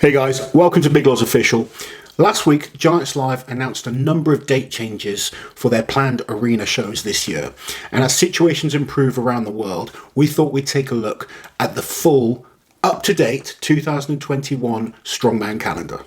Hey guys, welcome to Big Laws Official. Last week, Giants Live announced a number of date changes for their planned arena shows this year. And as situations improve around the world, we thought we'd take a look at the full, up-to-date 2021 Strongman Calendar.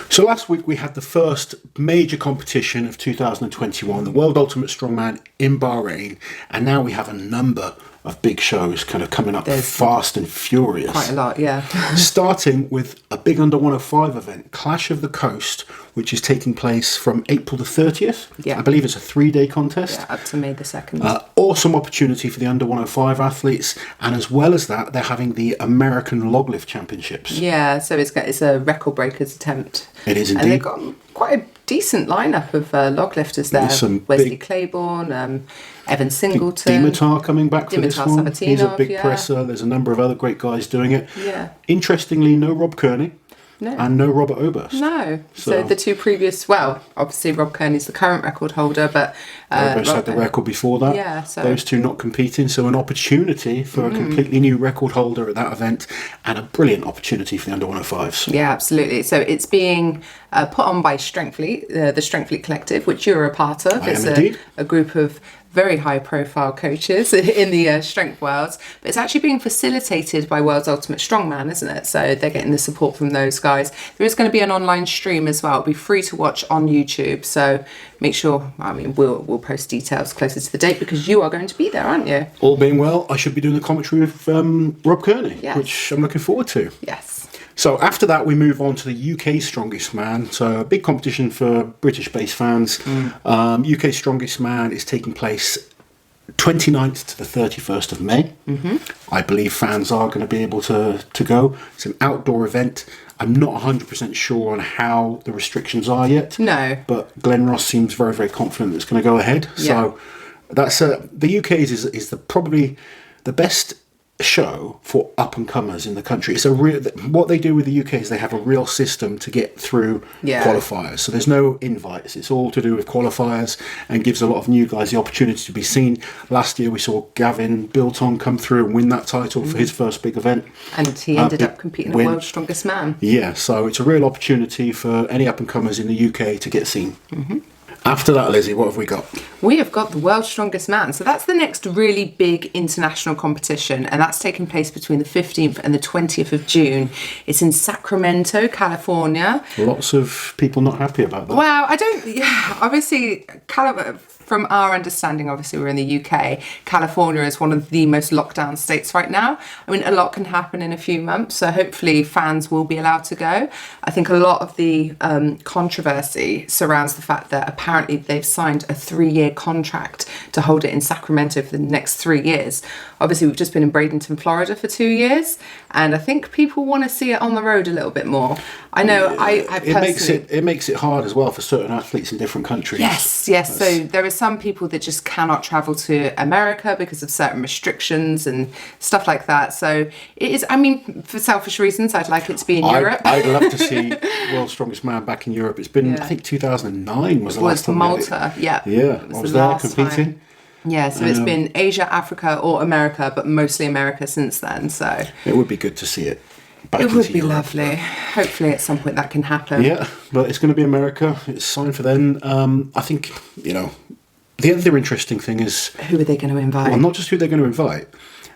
So last week we had the first major competition of 2021, the World Ultimate Strongman in Bahrain, and now we have a number of big shows kind of coming up fast and furious. Quite a lot, yeah. Starting with a big under 105 event, Clash of the Coast, which is taking place from April the 30th. Yeah. I believe it's a 3-day contest. Yeah, up to May the 2nd. Awesome opportunity for the under 105 athletes, and as well as that, they're having the American Log Lift Championships. Yeah, so it's a record breakers attempt. It is indeed. And they've got quite a decent lineup of log lifters there. Wesley Claiborne, Evan Singleton. Dimitar coming back for this one. Sabatinov, He's a big presser. There's a number of other great guys doing it. Yeah. Interestingly, no Rob Kearney. No. And no Robert Oberst. No. So the two previous, well, obviously Rob Kearney's the current record holder, but Oberst had the record before that. Yeah, so those two not competing. So an opportunity for a completely new record holder at that event, and a brilliant opportunity for the under 105s. Yeah, absolutely. So it's being put on by Strength Fleet, the Strength Fleet Collective, which you're a part of. It's a group of very high profile coaches in the strength world, but it's actually being facilitated by World's Ultimate Strongman, isn't it? So they're getting the support from those guys. There is going to be an online stream as well. It'll be free to watch on YouTube, so make sure, we'll post details closer to the date, because you are going to be there, aren't you? All being well, I should be doing the commentary with Rob Kearney, yes, which I'm looking forward to. Yes. So after that, we move on to the UK Strongest Man. So a big competition for British-based fans. UK Strongest Man is taking place 29th to the 31st of May. I believe fans are going to be able to go. It's an outdoor event. I'm not 100% sure on how the restrictions are yet. No. But Glenn Ross seems very, very confident that it's going to go ahead. Yeah. So that's the UK's is probably the best show for up and comers in the country. It's what they do with the UK is they have a real system to get through qualifiers. So there's no invites. It's all to do with qualifiers, and gives a lot of new guys the opportunity to be seen. Last year we saw Gavin Bilton come through and win that title for his first big event. And he ended up competing at World's Strongest Man. Yeah, so it's a real opportunity for any up and comers in the UK to get seen. After that, Lizzie, what have we got? We have got the World's Strongest Man. So that's the next really big international competition, and that's taking place between the 15th and the 20th of June. It's in Sacramento, California. Lots of people not happy about that. Well, obviously, from our understanding, obviously we're in the UK, California is one of the most locked down states right now. I mean, a lot can happen in a few months, so hopefully fans will be allowed to go. I think a lot of the controversy surrounds the fact that apparently they've signed a 3-year contract to hold it in Sacramento for the next 3 years. Obviously, we've just been in Bradenton, Florida for 2 years, and I think people want to see it on the road a little bit more. I know, I personally... It makes it hard as well for certain athletes in different countries. Yes. So there are some people that just cannot travel to America because of certain restrictions and stuff like that. So it is, for selfish reasons, I'd like it to be in Europe. I'd love to see World's Strongest Man back in Europe. It's been, I think 2009 was the last time. Malta, yeah. Yeah, I was there competing. Time. Yeah, so it's been Asia, Africa, or America, but mostly America since then. So it would be good to see it back into Europe. It would be Europe. Lovely. Hopefully at some point that can happen. Yeah, but it's going to be America. It's signed for then. I think, the other interesting thing is... Who are they going to invite? Well, not just who they're going to invite.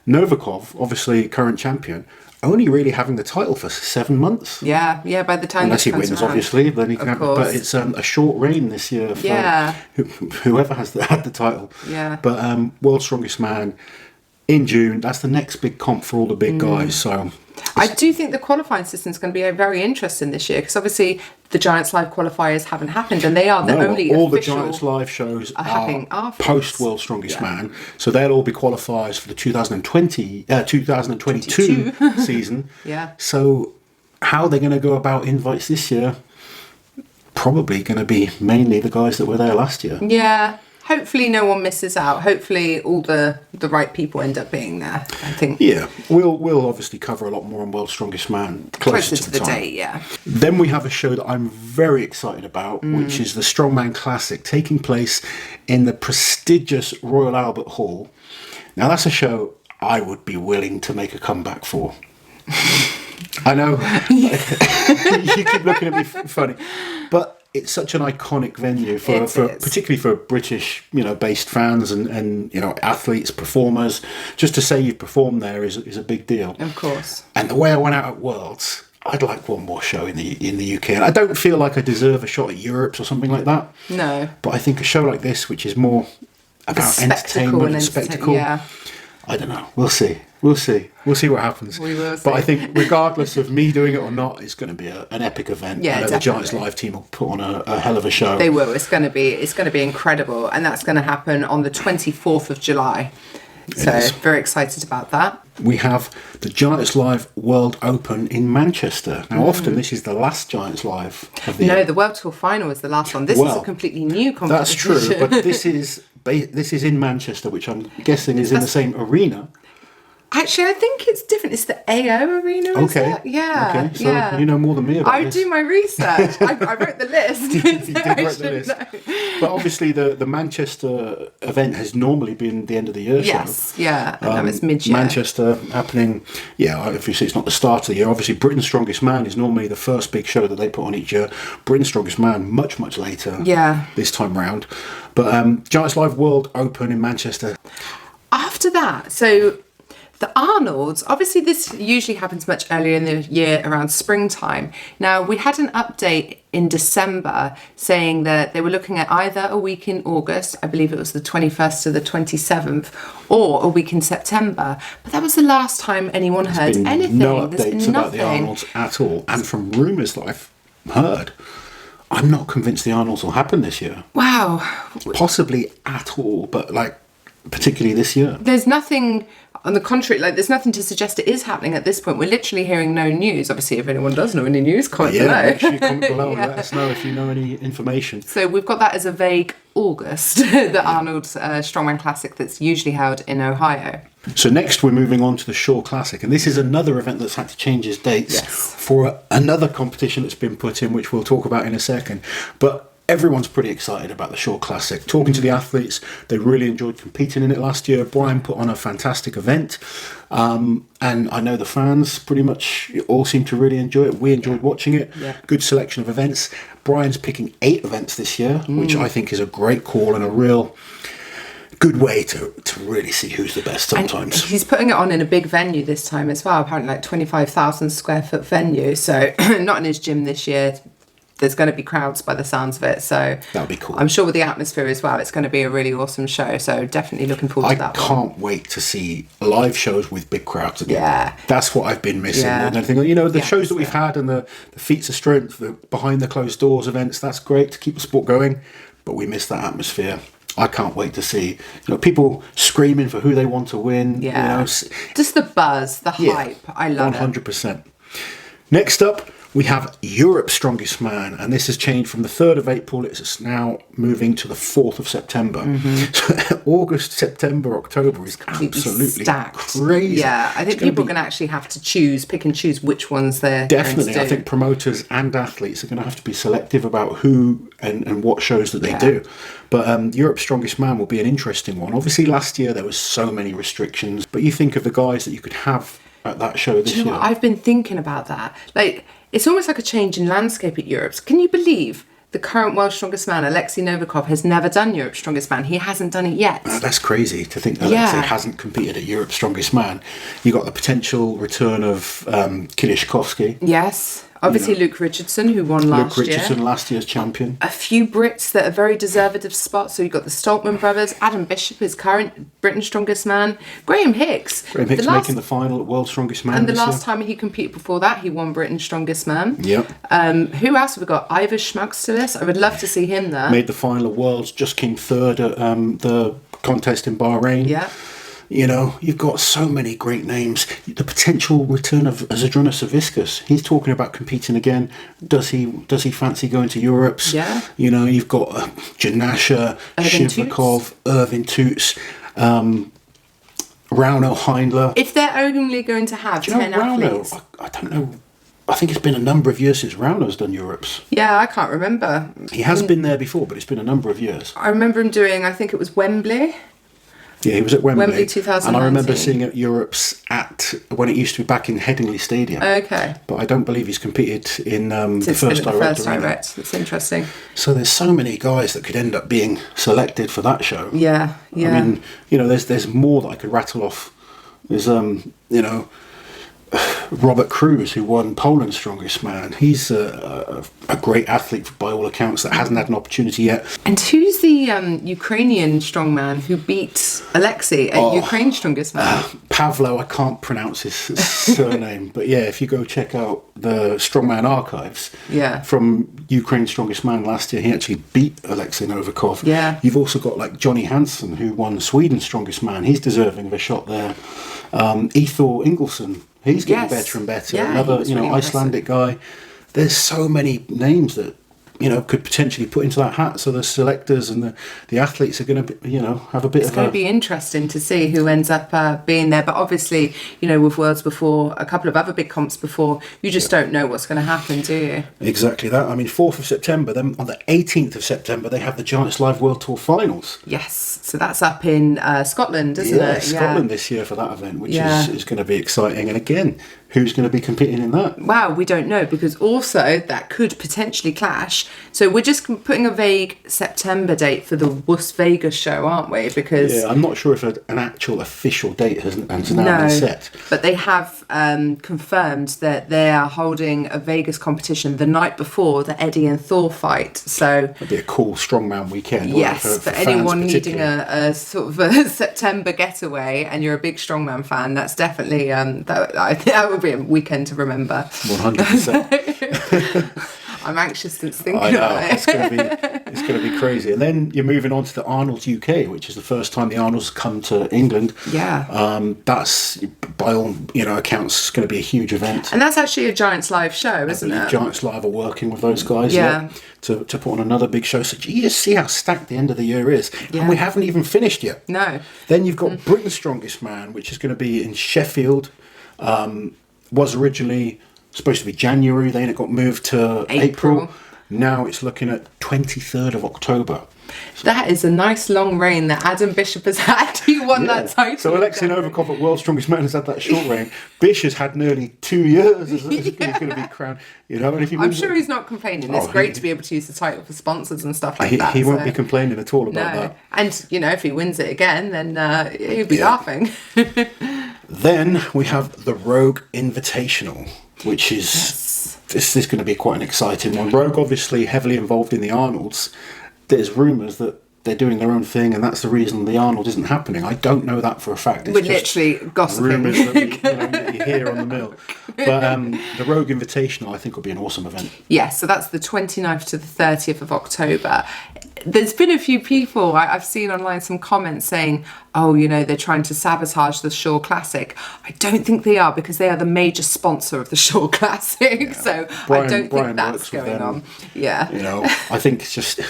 Novikov, obviously current champion, only really having the title for 7 months. Yeah, by the time unless he wins, around, obviously, then he can have. But it's a short reign this year for whoever had the title. Yeah. But World's Strongest Man in June. That's the next big comp for all the big guys. So I do think the qualifying system is going to be very interesting this year, because obviously the Giants Live qualifiers haven't happened, and they are the only all official... the Giants Live shows are happening afterwards. Post World's Strongest Man, so they'll all be qualifiers for the 2022 season. Yeah. So how they're going to go about invites this year? Probably going to be mainly the guys that were there last year. Yeah. Hopefully no one misses out. Hopefully all the right people end up being there, I think. Yeah, we'll obviously cover a lot more on World's Strongest Man closer to the time. Date, yeah. Then we have a show that I'm very excited about, which is the Strongman Classic, taking place in the prestigious Royal Albert Hall. Now that's a show I would be willing to make a comeback for. I know. You keep looking at me funny. But it's such an iconic venue for particularly for British, based fans and athletes, performers. Just to say you've performed there is a big deal. Of course. And the way I went out at Worlds, I'd like one more show in the UK. And I don't feel like I deserve a shot at Europe's or something like that. No. But I think a show like this, which is more about entertainment and spectacle. Yeah. I don't know. We'll see. We'll see what happens. We will see. But I think regardless of me doing it or not, it's going to be an epic event. Yeah, the Giants Live team will put on a hell of a show. They will. It's going to be incredible, and that's going to happen on the 24th of July. So very excited about that. We have the Giants Live World Open in Manchester. Now, often this is the last Giants Live of the year. No, the World Tour final was the last one. This is a completely new competition. That's true, but this is in Manchester, which I'm guessing is in the same arena. Actually, I think it's different. It's the AO Arena, is it? Yeah. Okay, so you know more than me about this. I do my research. I wrote the list. You did write the list. But obviously the Manchester event has normally been the end of the year Yes, show. yeah. And now it's mid-year. Manchester happening, obviously it's not the start of the year. Obviously Britain's Strongest Man is normally the first big show that they put on each year. Britain's Strongest Man much, much later this time round. But Giants Live World Open in Manchester. After that, so the Arnolds, obviously this usually happens much earlier in the year around springtime. Now, we had an update in December saying that they were looking at either a week in August, I believe it was the 21st to the 27th, or a week in September. But that was the last time anyone heard anything. No updates about the Arnolds at all. And from rumours that I've heard, I'm not convinced the Arnolds will happen this year. Wow. Possibly at all, but particularly this year. There's nothing, on the contrary, there's nothing to suggest it is happening at this point. We're literally hearing no news. Obviously, if anyone does know any news, comment below. Make sure you comment below and let us know if you know any information. So we've got that as a vague August, the Arnold's Strongman Classic that's usually held in Ohio. So next we're moving on to the Shore Classic, and this is another event that's had to change its dates for another competition that's been put in, which we'll talk about in a second. But everyone's pretty excited about the Shore Classic. Talking to the athletes, they really enjoyed competing in it last year. Brian put on a fantastic event. And I know the fans pretty much all seem to really enjoy it. We enjoyed watching it. Yeah. Good selection of events. Brian's picking 8 events this year, which I think is a great call and a real good way to really see who's the best sometimes. And he's putting it on in a big venue this time as well, apparently 25,000 square foot venue. So not in his gym this year. There's going to be crowds by the sounds of it, so that'll be cool. I'm sure with the atmosphere as well, it's going to be a really awesome show. So definitely looking forward to that. I can't wait to see live shows with big crowds again. Yeah, that's what I've been missing more than anything. The shows that we've had and the feats of strength, the behind the closed doors events. That's great to keep the sport going, but we miss that atmosphere. I can't wait to see people screaming for who they want to win. Yeah, just the buzz, the hype. I love 100%. Next up, we have Europe's Strongest Man, and this has changed from the 3rd of April. It's now moving to the 4th of September. So August, September, October is absolutely stacked. Crazy. Yeah, I think people are going to actually have to pick and choose which ones they're definitely. going to do. I think promoters and athletes are going to have to be selective about who and what shows that they do. But Europe's Strongest Man will be an interesting one. Obviously, last year there was so many restrictions, but you think of the guys that you could have at that show this year. I've been thinking about that. It's almost like a change in landscape at Europe's. Can you believe the current world's strongest man, Alexei Novikov, has never done Europe's Strongest Man? He hasn't done it yet. That's crazy to think that Alexei hasn't competed at Europe's Strongest Man. You got the potential return of Kilishkovsky. Yes. Obviously, Luke Richardson, who won last year. Luke Richardson, last year's champion. A few Brits that are very deserved of spots. So you've got the Stoltman brothers. Adam Bishop is current Britain's Strongest Man. Graham Hicks. Making the final at World's Strongest Man. And the last time he competed before that, he won Britain's Strongest Man. Yep. Who else have we got? Ivor Schmugstelis. I would love to see him there. Made the final of Worlds, just came 3rd at the contest in Bahrain. Yeah. You've got so many great names. The potential return of Zydrunas Savickas. He's talking about competing again. Does he fancy going to Europe's? Yeah. You've got Janasha, Shivakov, Irvin Toots, Rauno Heindler. If they're only going to have 10 athletes. I don't know. I think it's been a number of years since Rauno's done Europe's. Yeah, I can't remember. He has been there before, but it's been a number of years. I remember him doing, I think it was Wembley. Yeah, he was at Wembley. Wembley 2019. And I remember seeing at Europe's when it used to be back in Headingley Stadium. Okay. But I don't believe he's competed in the first direct arena. That's interesting. So there's so many guys that could end up being selected for that show. Yeah. I mean, there's more that I could rattle off. There's Robert Cruz, who won Poland's Strongest Man. He's a great athlete by all accounts that hasn't had an opportunity yet. And who's the Ukrainian strongman who beat Alexei at Ukraine's Strongest Man? Pavlo, I can't pronounce his surname, but yeah, if you go check out the Strongman archives from Ukraine's Strongest Man last year, he actually beat Alexei Novikov. Yeah. You've also got like Johnny Hansen, who won Sweden's Strongest Man. He's deserving of a shot there. Ethor Ingolson, he's getting better and better. Yeah, another really Icelandic guy. There's so many names that could potentially put into that hat. So the selectors and the athletes are going to have a bit It's going to be interesting to see who ends up being there. But obviously, with Worlds before, a couple of other big comps before, you just don't know what's going to happen, do you? Exactly that. I mean, 4th of September, then on the 18th of September, they have the Giants Live World Tour Finals. Yes, so that's up in Scotland, isn't it? Scotland this year for that event, which is going to be exciting. And again, who's going to be competing in that? Wow, we don't know, because also that could potentially clash. So we're just putting a vague September date for the Las Vegas show, aren't we? Because I'm not sure if an actual official date has now been set. But they have confirmed that they are holding a Vegas competition the night before the Eddie and Thor fight. So it'd be a cool strongman weekend. Yes, for anyone needing a sort of a September getaway, and you're a big strongman fan, that's definitely that would be a weekend to remember. 100%. I'm anxious since thinking about it. It's going to be crazy. And then you're moving on to the Arnold's UK, which is the first time the Arnolds come to England. Yeah. That's, by all accounts, going to be a huge event. And that's actually a Giants Live show, isn't it? Giants Live are working with those guys. To put on another big show. So you just see how stacked the end of the year is. Yeah. And we haven't even finished yet. No. Then you've got Britain's Strongest Man, which is going to be in Sheffield. Was originally supposed to be January, then it got moved to April. Now it's looking at 23rd of October. That is a nice long reign that Adam Bishop has had. He won that title. So Alexei Novikov at World's Strongest Man has had that short reign. Bish has had nearly 2 years as he's going to be crowned. And if I'm sure he's not complaining. It's great to be able to use the title for sponsors and stuff like that. He won't be complaining at all about that. And, if he wins it again, then he'll be laughing. Then we have the Rogue Invitational, which is this is going to be quite an exciting one. Rogue obviously heavily involved in the Arnolds. There's rumours that they're doing their own thing, and that's the reason the Arnold isn't happening. I don't know that for a fact. We're literally gossiping. Rumours that you hear on the mill. But the Rogue Invitational, I think, will be an awesome event. Yes, so that's the 29th to the 30th of October. There's been a few people, I've seen online some comments saying, they're trying to sabotage the Shore Classic. I don't think they are, because they are the major sponsor of the Shore Classic. Yeah. So I don't think that's going on. Yeah. I think it's just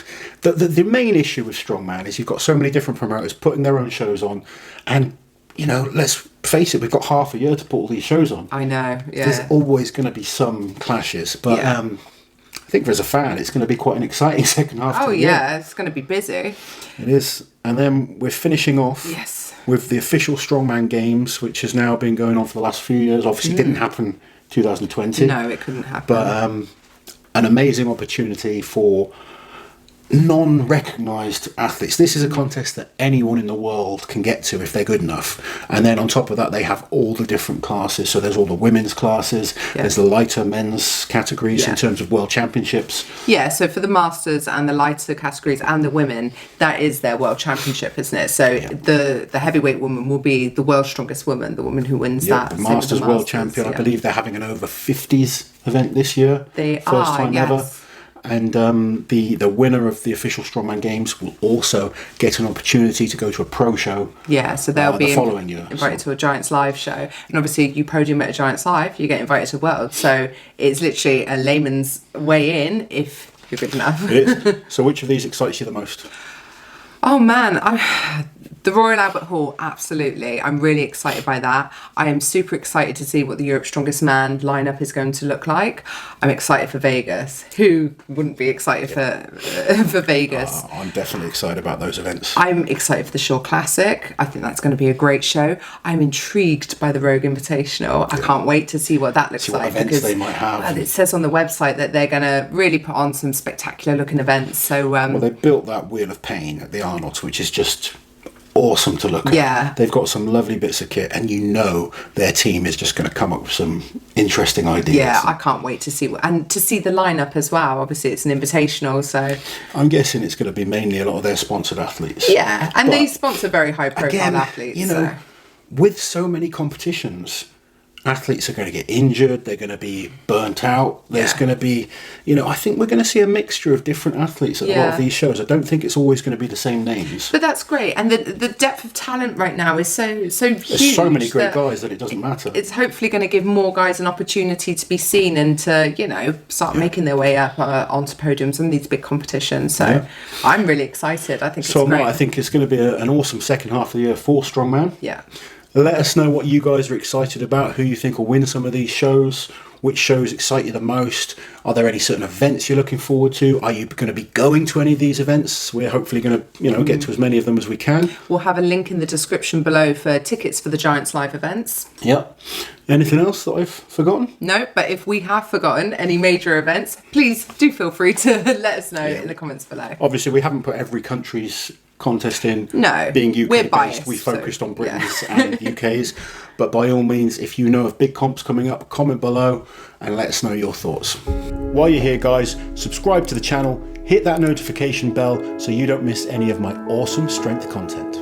the main issue with Strongman is you've got so many different promoters putting their own shows on, and let's face it, we've got half a year to put all these shows on. I know. Yeah. There's always going to be some clashes, but I think as a fan, it's going to be quite an exciting second half. Oh yeah, it's going to be busy. It is. And then we're finishing off with the official Strongman Games, which has now been going on for the last few years. Obviously, didn't happen 2020. No, it couldn't happen. But an amazing opportunity for non-recognised athletes. This is a contest that anyone in the world can get to if they're good enough. And then on top of that, they have all the different classes. So there's all the women's classes, there's the lighter men's categories in terms of world championships. Yeah, so for the masters and the lighter categories and the women, that is their world championship, isn't it? So the heavyweight woman will be the world's strongest woman, the woman who wins that. The Masters world champion. I believe they're having an over 50s event this year. They First time ever. And the winner of the official Strongman Games will also get an opportunity to go to a pro show. Yeah, so they'll be the following year. Invited to a Giants Live show. And obviously, you podium at a Giants Live, you get invited to World. So it's literally a layman's way in if you're good enough. It is. So which of these excites you the most? Oh man, the The Royal Albert Hall, absolutely. I'm really excited by that. I am super excited to see what the Europe's Strongest Man lineup is going to look like. I'm excited for Vegas. Who wouldn't be excited for Vegas? I'm definitely excited about those events. I'm excited for the Shore Classic. I think that's going to be a great show. I'm intrigued by the Rogue Invitational. I can't wait to see what that looks See what like. events they might have. It says on the website that they're going to really put on some spectacular looking events. So well, they built that Wheel of Pain at the Arnolds, which is just awesome to look at. Yeah. They've got some lovely bits of kit, and you know their team is just going to come up with some interesting ideas. Yeah, I can't wait to see the lineup as well. Obviously, it's an invitational, so I'm guessing it's going to be mainly a lot of their sponsored athletes. yeah, and But they sponsor very high profile again, athletes. you know, with so many competitions, athletes are going to get injured, they're going to be burnt out, there's going to be, I think we're going to see a mixture of different athletes at a lot of these shows. I don't think it's always going to be the same names. But that's great, and the depth of talent right now is so huge. There's so many great guys that it doesn't matter. It's hopefully going to give more guys an opportunity to be seen and to, start making their way up onto podiums in these big competitions. So I'm really excited. I think it's great. I think it's going to be an awesome second half of the year for Strongman. Yeah. Let us know what you guys are excited about, who you think will win some of these shows, which shows excite you the most. Are there any certain events you're looking forward to? Are you going to be going to any of these events? We're hopefully going to, get to as many of them as we can. We'll have a link in the description below for tickets for the Giants live events. Yep. Anything else that I've forgotten? No, but if we have forgotten any major events, please do feel free to let us know in the comments below. Obviously, we haven't put every country's contest in. No, being UK we're based, biased, we focused on Britain's yeah. and UK's. But by all means, if you know of big comps coming up, comment below and let us know your thoughts. While you're here, guys, subscribe to the channel, hit that notification bell so you don't miss any of my awesome strength content.